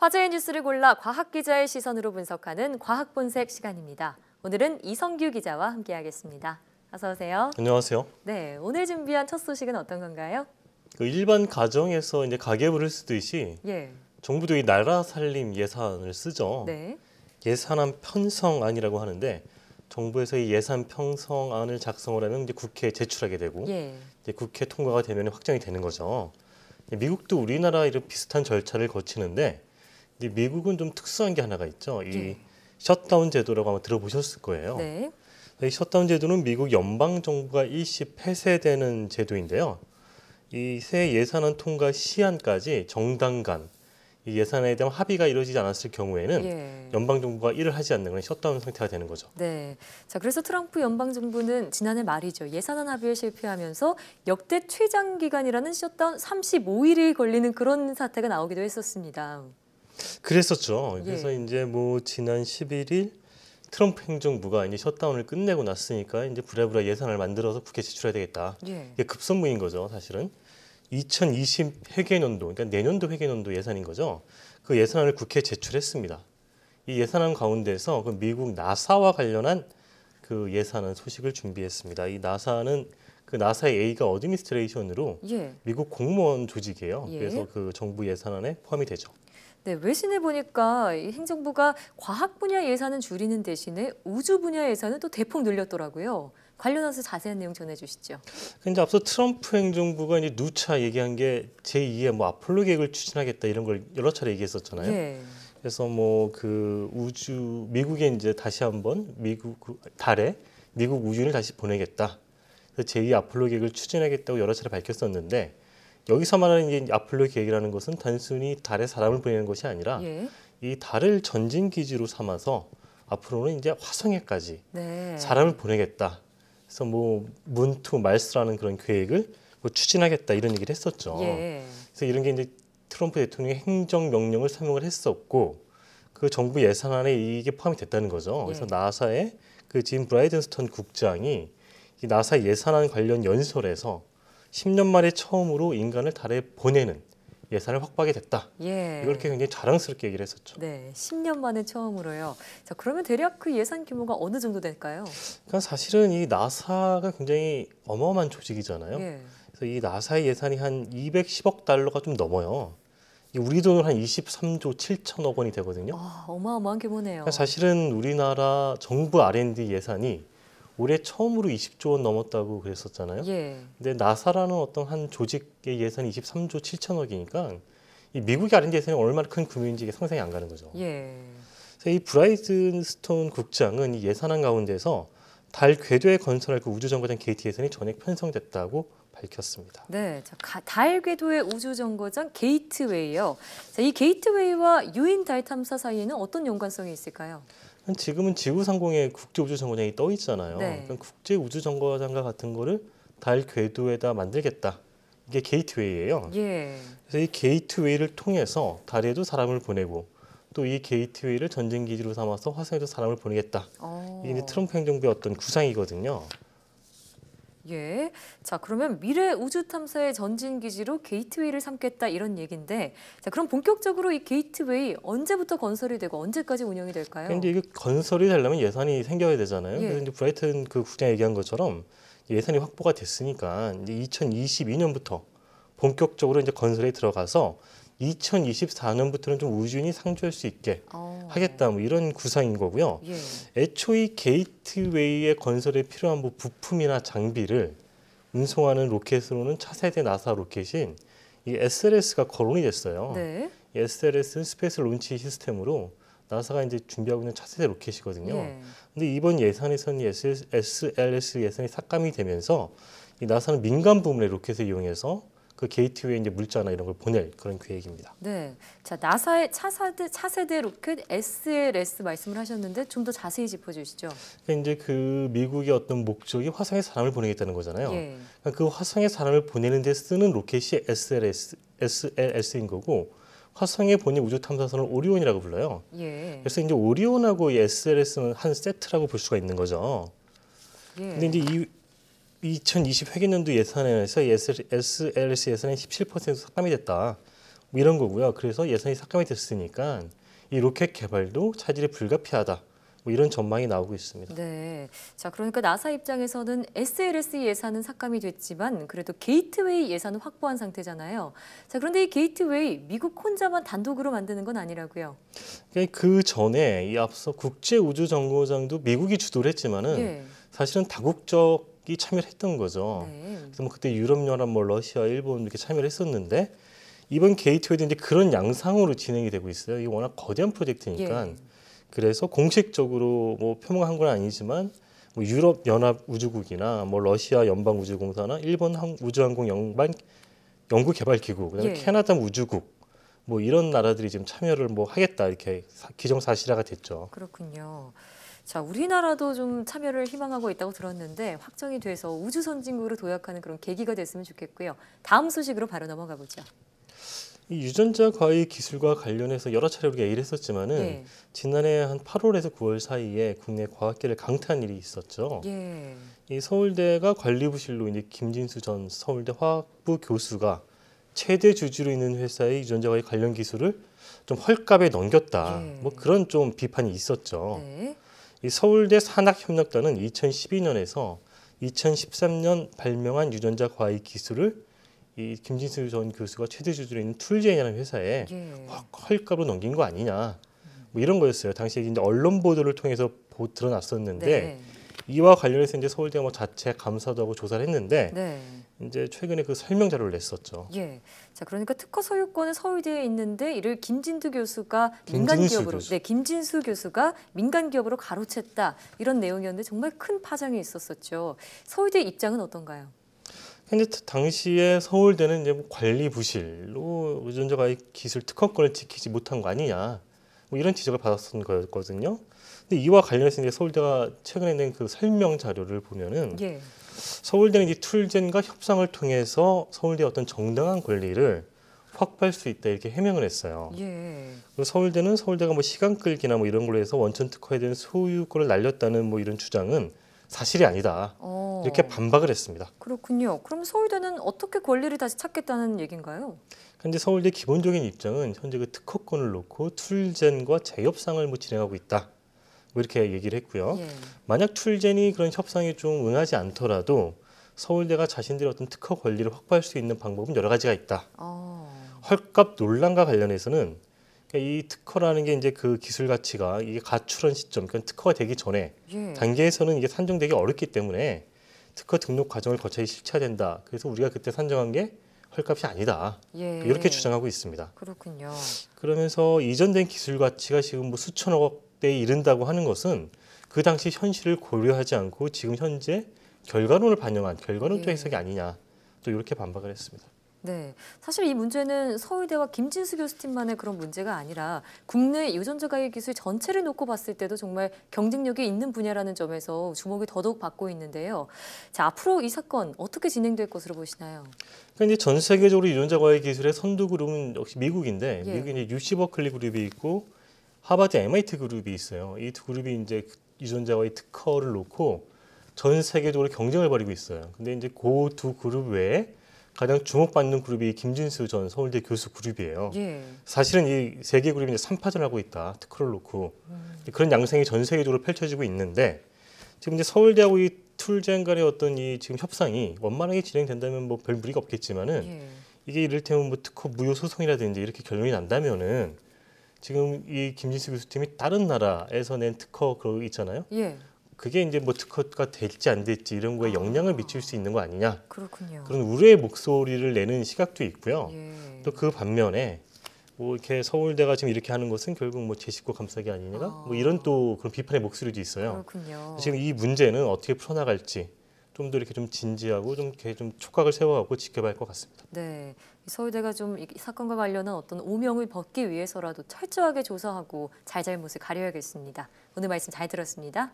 화제의 뉴스를 골라 과학 기자의 시선으로 분석하는 과학본색 시간입니다. 오늘은 이성규 기자와 함께하겠습니다. 어서 오세요. 안녕하세요. 네, 오늘 준비한 첫 소식은 어떤 건가요? 일반 가정에서 이제 가계부를 쓰듯이 정부도 이 나라 살림 예산을 쓰죠. 네. 예산안 편성안이라고 하는데 정부에서 이 예산 편성안을 작성을 하면 이제 국회에 제출하게 되고 이제 국회 통과가 되면 확정이 되는 거죠. 미국도 우리나라 이런 비슷한 절차를 거치는데 이제 미국은 좀 특수한 게 하나가 있죠. 이 셧다운 제도라고 아마 들어보셨을 거예요. 네. 이 셧다운 제도는 미국 연방 정부가 일시 폐쇄되는 제도인데요. 이 새 예산안 통과 시한까지 정당 간 이 예산에 대한 합의가 이루어지지 않았을 경우에는 연방 정부가 일을 하지 않는 그런 셧다운 상태가 되는 거죠. 네. 자, 그래서 트럼프 연방 정부는 지난해 말이죠. 예산안 합의에 실패하면서 역대 최장 기간이라는 셧다운 35일이 걸리는 그런 사태가 나오기도 했었습니다. 그랬었죠. 그래서 이제 뭐 지난 11일 트럼프 행정부가 이제 셧다운을 끝내고 났으니까 이제 부랴부랴 예산을 만들어서 국회에 제출해야 되겠다. 이게 급선무인 거죠, 사실은. 2020 회계년도, 그러니까 내년도 회계년도 예산인 거죠. 그 예산안을 국회에 제출했습니다. 이 예산안 가운데서 그 미국 나사와 관련한 그 예산안 소식을 준비했습니다. 이 나사는 그 나사의 A가 어드미니스트레이션으로 미국 공무원 조직이에요. 그래서 그 정부 예산안에 포함이 되죠. 네, 외신에 보니까 행정부가 과학 분야 예산은 줄이는 대신에 우주 분야 예산은 또 대폭 늘렸더라고요. 관련해서 자세한 내용 전해주시죠. 근데 앞서 트럼프 행정부가 이제 누차 얘기한 게 제2의 뭐 아폴로 계획을 추진하겠다 이런 걸 여러 차례 얘기했었잖아요. 그래서 뭐 그 우주 미국에 이제 다시 한번 미국 달에 미국 우주인을 다시 보내겠다. 그래서 제2 아폴로 계획을 추진하겠다고 여러 차례 밝혔었는데 여기서 말하는 이제 아폴로 계획이라는 것은 단순히 달에 사람을 보내는 것이 아니라 이 달을 전진 기지로 삼아서 앞으로는 이제 화성에까지 사람을 보내겠다. 그래서 뭐 문투 말스라는 그런 계획을 뭐 추진하겠다 이런 얘기를 했었죠. 그래서 이런 게 이제 트럼프 대통령의 행정 명령을 사명을 했었고 그 정부 예산안에 이게 포함이 됐다는 거죠. 그래서 나사의 그 짐 브라이든스턴 국장이 이 나사 예산안 관련 연설에서 10년 만에 처음으로 인간을 달에 보내는 예산을 확보하게 됐다. 이렇게 굉장히 자랑스럽게 얘기를 했었죠. 네, 10년 만에 처음으로요. 자, 그러면 대략 그 예산 규모가 어느 정도 될까요? 그러니까 사실은 이 나사가 굉장히 어마어마한 조직이잖아요. 그래서 이 나사의 예산이 한 210억 달러가 좀 넘어요. 우리 돈으로 한 23조 7천억 원이 되거든요. 어마어마한 규모네요. 그러니까 사실은 우리나라 정부 R&D 예산이 올해 처음으로 20조 원 넘었다고 그랬었잖아요. 근데 나사라는 어떤 한 조직의 예산이 23조 7천억이니까 이 미국의 R&D 예산이 얼마나 큰 규모인지 상상이 안 가는 거죠. 그래서 이 브라이든스톤 국장은 이 예산안 가운데서 달 궤도에 건설할 그 우주정거장 게이트 예산이 전액 편성됐다고 밝혔습니다. 네, 자, 달 궤도의 우주정거장 게이트웨이요. 자, 이 게이트웨이와 유인 달 탐사 사이에는 어떤 연관성이 있을까요? 지금은 지구상공에 국제우주정거장이 떠 있잖아요. 그러니까 국제우주정거장과 같은 거를 달 궤도에다 만들겠다. 이게 게이트웨이예요. 그래서 이 게이트웨이를 통해서 달에도 사람을 보내고 또 이 게이트웨이를 전진기지로 삼아서 화성에도 사람을 보내겠다. 이게 이제 트럼프 행정부의 어떤 구상이거든요. 자, 그러면 미래 우주 탐사의 전진 기지로 게이트웨이를 삼겠다 이런 얘기인데, 자, 그럼 본격적으로 이 게이트웨이 언제부터 건설이 되고 언제까지 운영이 될까요? 근데 이게 건설이 되려면 예산이 생겨야 되잖아요. 그래서 이제 브라이튼 그 국장이 얘기한 것처럼 예산이 확보가 됐으니까 이제 2022년부터 본격적으로 이제 건설에 들어가서 2024년부터는 좀 우주인이 상주할 수 있게 하겠다 뭐 이런 구상인 거고요. 애초에 게이트웨이의 건설에 필요한 뭐 부품이나 장비를 운송하는 로켓으로는 차세대 나사 로켓인 이 SLS가 거론이 됐어요. 이 SLS는 스페이스 론치 시스템으로 나사가 이제 준비하고 있는 차세대 로켓이거든요. 근데 이번 예산에서는 이 SLS 예산이 삭감이 되면서 이 나사는 민간 부문의 로켓을 이용해서 그 게이트웨이 이제 물자나 이런 걸 보낼 그런 계획입니다. 네, 자, 나사의 차세대 로켓 SLS 말씀을 하셨는데 좀 더 자세히 짚어주시죠. 이제 그 미국의 어떤 목적이 화성에 사람을 보내겠다는 거잖아요. 그러니까 그 화성에 사람을 보내는 데 쓰는 로켓이 SLS인 거고 화성에 보낸 우주 탐사선을 오리온이라고 불러요. 그래서 이제 오리온하고 이 SLS는 한 세트라고 볼 수가 있는 거죠. 근데 이제 이 2020 회계년도 예산에서 SLS 예산이 17% 삭감이 됐다. 뭐 이런 거고요. 그래서 예산이 삭감이 됐으니까 이 로켓 개발도 차질이 불가피하다. 뭐 이런 전망이 나오고 있습니다. 네. 자, 그러니까 나사 입장에서는 SLS 예산은 삭감이 됐지만 그래도 게이트웨이 예산은 확보한 상태잖아요. 자, 그런데 이 게이트웨이 미국 혼자만 단독으로 만드는 건 아니라고요. 그 전에 이 앞서 국제우주정거장도 미국이 주도를 했지만은 예. 사실은 다국적이 참여를 했던 거죠. 네. 그래서 뭐 그때 유럽연합, 뭐 러시아, 일본 이렇게 참여를 했었는데 이번 게이트웨이도 이제 그런 양상으로 진행이 되고 있어요. 이게 워낙 거대한 프로젝트니까. 예. 그래서 공식적으로 뭐 표명한 건 아니지만 뭐 유럽 연합 우주국이나 뭐 러시아 연방 우주공사나 일본 우주항공 연구 개발 기구, 그다음에 예. 캐나다 우주국 뭐 이런 나라들이 지금 참여를 뭐 하겠다 이렇게 기정사실화가 됐죠. 그렇군요. 자, 우리나라도 좀 참여를 희망하고 있다고 들었는데 확정이 돼서 우주 선진국으로 도약하는 그런 계기가 됐으면 좋겠고요. 다음 소식으로 바로 넘어가 보죠. 이 유전자 과학 기술과 관련해서 여러 차례 우리가 얘기를 했었지만은 예. 지난해 한 8월에서 9월 사이에 국내 과학계를 강타한 일이 있었죠. 예. 이 서울대가 관리부실로 이제 김진수 전 서울대 화학부 교수가 최대 주주로 있는 회사의 유전자 과학 관련 기술을 좀 헐값에 넘겼다. 예. 뭐 그런 좀 비판이 있었죠. 네. 이 서울대 산학협력단은 2012년에서 2013년 발명한 유전자 과학 기술을 이 김진수 전 교수가 최대 주주로 있는 툴젠이라는 회사에 예. 헐값으로 넘긴 거 아니냐, 뭐 이런 거였어요. 당시에 이제 언론 보도를 통해서 드러났었는데 네. 이와 관련해서 이제 서울대가 뭐 자체 감사도 하고 조사를 했는데 네. 이제 최근에 그 설명 자료를 냈었죠. 예. 자, 그러니까 특허 소유권은 서울대에 있는데 이를 김진수 교수가 민간 김진수 기업으로, 교수. 네, 김진수 교수가 민간 기업으로 가로챘다. 이런 내용이었는데 정말 큰 파장이 있었었죠. 서울대 입장은 어떤가요? 근데 당시에 서울대는 이제 뭐 관리 부실로 유전자 과학 기술 특허권을 지키지 못한 거 아니냐, 뭐 이런 지적을 받았던 거였거든요. 근데 이와 관련해서 이제 서울대가 최근에 낸 그 설명 자료를 보면은 예. 서울대는 이 툴젠과 협상을 통해서 서울대의 어떤 정당한 권리를 확보할 수 있다 이렇게 해명을 했어요. 예. 그리고 서울대는 서울대가 뭐 시간 끌기나 뭐 이런 걸로 해서 원천 특허에 대한 소유권을 날렸다는 뭐 이런 주장은 사실이 아니다. 이렇게 반박을 했습니다. 그렇군요. 그럼 서울대는 어떻게 권리를 다시 찾겠다는 얘기인가요? 근데 서울대 기본적인 입장은 현재 그 특허권을 놓고 툴젠과 재협상을 뭐 진행하고 있다. 뭐 이렇게 얘기를 했고요. 예. 만약 툴젠이 그런 협상에 좀 응하지 않더라도 서울대가 자신들의 어떤 특허 권리를 확보할 수 있는 방법은 여러 가지가 있다. 헐값 논란과 관련해서는 이 특허라는 게 이제 그 기술 가치가 이게 가출한 시점, 그러니까 특허가 되기 전에 예. 단계에서는 이게 산정되기 어렵기 때문에 특허 등록 과정을 거쳐야 실체가 된다. 그래서 우리가 그때 산정한 게 헐값이 아니다. 예. 이렇게 주장하고 있습니다. 그렇군요. 그러면서 이전된 기술 가치가 지금 뭐 수천억 대에 이른다고 하는 것은 그 당시 현실을 고려하지 않고 지금 현재 결과론을 반영한 결과론 또 예. 해석이 아니냐. 또 이렇게 반박을 했습니다. 네, 사실 이 문제는 서울대와 김진수 교수팀만의 그런 문제가 아니라 국내 유전자 과학 기술 전체를 놓고 봤을 때도 정말 경쟁력이 있는 분야라는 점에서 주목이 더더욱 받고 있는데요. 자, 앞으로 이 사건 어떻게 진행될 것으로 보시나요? 그러니까 이제 전 세계적으로 유전자 과학 기술의 선두 그룹은 역시 미국인데 예. 미국에 이제 UC 버클리 그룹이 있고 하버드 MIT 그룹이 있어요. 이 두 그룹이 이제 유전자 과학 특허를 놓고 전 세계적으로 경쟁을 벌이고 있어요. 근데 이제 그 두 그룹 외에 가장 주목받는 그룹이 김진수 전 서울대 교수 그룹이에요. 예. 사실은 이 세 개 그룹이 이제 3파전을 하고 있다. 특허를 놓고 그런 양상이 전 세계적으로 펼쳐지고 있는데 지금 이제 서울대하고 이 툴젠 간의 어떤 이 지금 협상이 원만하게 진행된다면 뭐 별 무리가 없겠지만은 예. 이게 이를테면 뭐 특허 무효 소송이라든지 이렇게 결론이 난다면은 지금 이 김진수 교수팀이 다른 나라에서 낸 특허 그거 있잖아요. 예. 그게 이제 뭐 특허가 될지 안 될지 이런 거에 영향을 미칠 수 있는 거 아니냐. 그렇군요. 그런 우려의 목소리를 내는 시각도 있고요. 예. 또 그 반면에 뭐 이렇게 서울대가 지금 이렇게 하는 것은 결국 뭐 제 식구 감싸기 아니냐. 뭐 이런 또 그런 비판의 목소리도 있어요. 그렇군요. 지금 이 문제는 어떻게 풀어나갈지 좀 더 이렇게 좀 진지하고 좀 이렇게 좀 촉각을 세워가고 지켜봐야 할 것 같습니다. 네, 이 서울대가 좀 이 사건과 관련한 어떤 오명을 벗기 위해서라도 철저하게 조사하고 잘잘못을 가려야겠습니다. 오늘 말씀 잘 들었습니다.